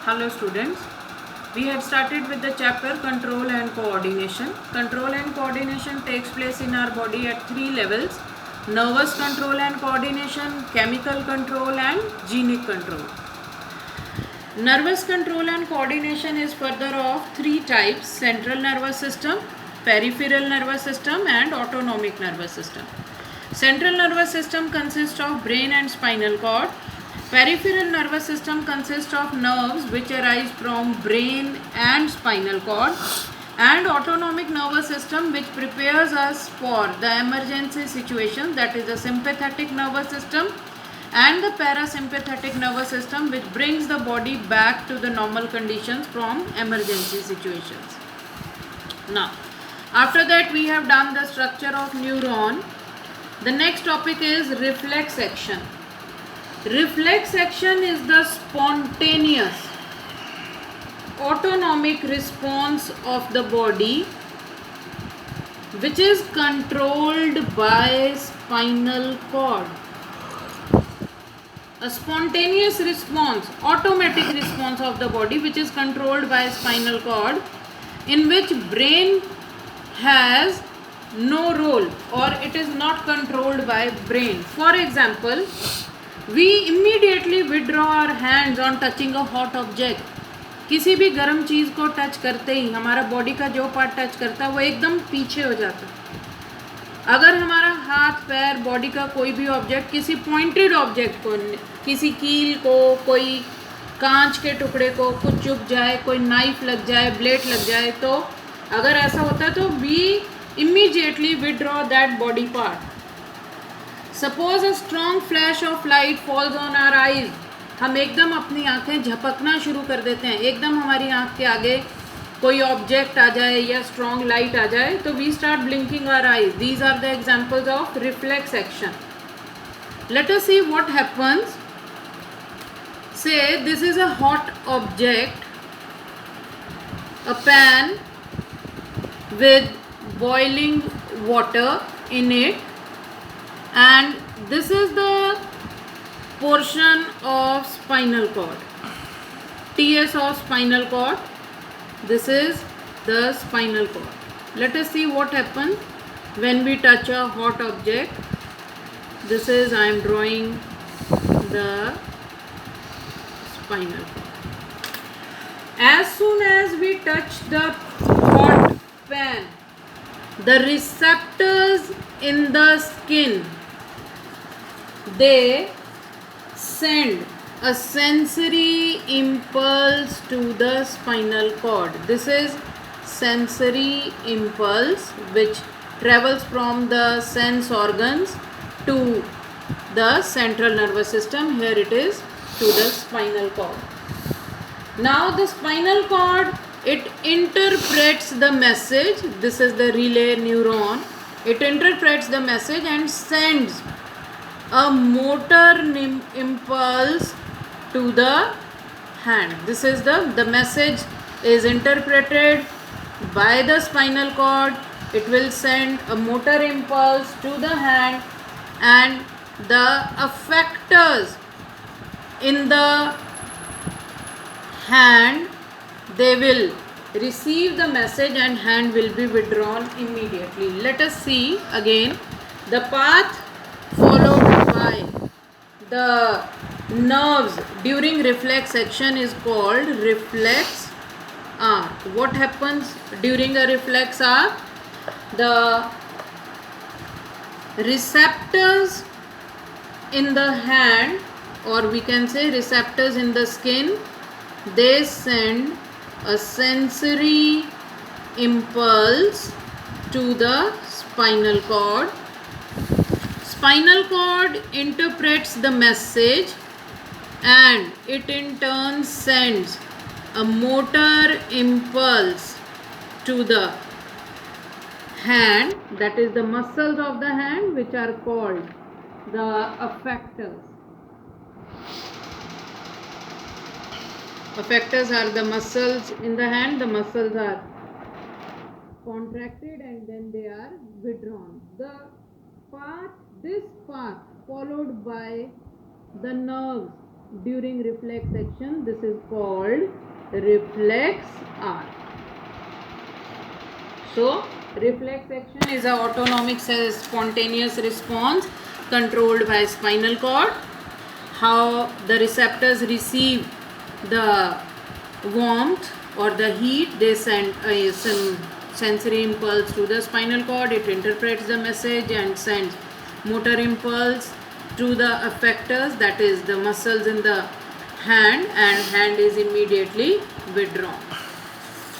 Hello students, we had started with the chapter control and coordination. Control and coordination takes place in our body at three levels: nervous control and coordination, chemical control and genic control. Nervous control and coordination is further of three types: central nervous system, peripheral nervous system and autonomic nervous system. Central nervous system consists of brain and spinal cord. Peripheral nervous system consists of nerves which arise from brain and spinal cord, and autonomic nervous system which prepares us for the emergency situation, that is the sympathetic nervous system and the parasympathetic nervous system, which brings the body back to the normal conditions from emergency situations. Now, after that we have done the structure of neuron. The next topic is reflex action. Reflex action is the spontaneous autonomic response of the body which is controlled by spinal cord. A spontaneous response, automatic response of the body which is controlled by spinal cord, in which brain has no role or it is not controlled by brain. For example, we immediately withdraw our hands on touching a hot object. किसी भी गर्म चीज़ को touch करते ही हमारा body का जो part touch करता है वो एकदम पीछे हो जाता है. अगर हमारा हाथ पैर बॉडी का कोई भी ऑब्जेक्ट किसी पॉइंटेड ऑब्जेक्ट को, किसी कील को, कोई कांच के टुकड़े को कुछ चुभ जाए, कोई नाइफ लग जाए, ब्लेड लग जाए, तो अगर ऐसा होता है तो we immediately withdraw that body part. Suppose a strong flash of light falls on our eyes. हम एकदम अपनी आंखें झपकना शुरू कर देते हैं. एकदम हमारी आंख के आगे कोई ऑब्जेक्ट आ जाए या स्ट्रॉन्ग लाइट आ जाए तो we start blinking our eyes. These are the examples of reflex action. Let us see what happens. Say this is a hot object, a pan with boiling water in it, and this is the portion of spinal cord, TS of spinal cord. This is the spinal cord. Let us see what happens when we touch a hot object. This is, I am drawing the spinal cord. As soon as we touch the hot pan, the receptors in the skin, they send a sensory impulse to the spinal cord. This is sensory impulse which travels from the sense organs to the central nervous system. Here it is to the spinal cord. Now the spinal cord, it interprets the message. This is the relay neuron. It interprets the message and sends a motor impulse to the hand. This is the message is interpreted by the spinal cord. It will send a motor impulse to the hand, and the effectors in the hand, they will receive the message and hand will be withdrawn immediately. Let us see again the path followed by the nerves during reflex action is called reflex arc. What happens during a reflex arc? The receptors in the hand, or we can say receptors in the skin, they send a sensory impulse to the spinal cord. Spinal cord interprets the message and it in turn sends a motor impulse to the hand, that is the muscles of the hand, which are called the effectors. Effectors are the muscles in the hand. The muscles are contracted and then they are withdrawn. This path followed by the nerves during reflex action. This is called reflex arc. So reflex action is a autonomic spontaneous response controlled by spinal cord. How the receptors receive the warmth or the heat, they send some sensory impulse to the spinal cord. It interprets the message and sends motor impulse to the effectors, that is the muscles in the hand, and hand is immediately withdrawn.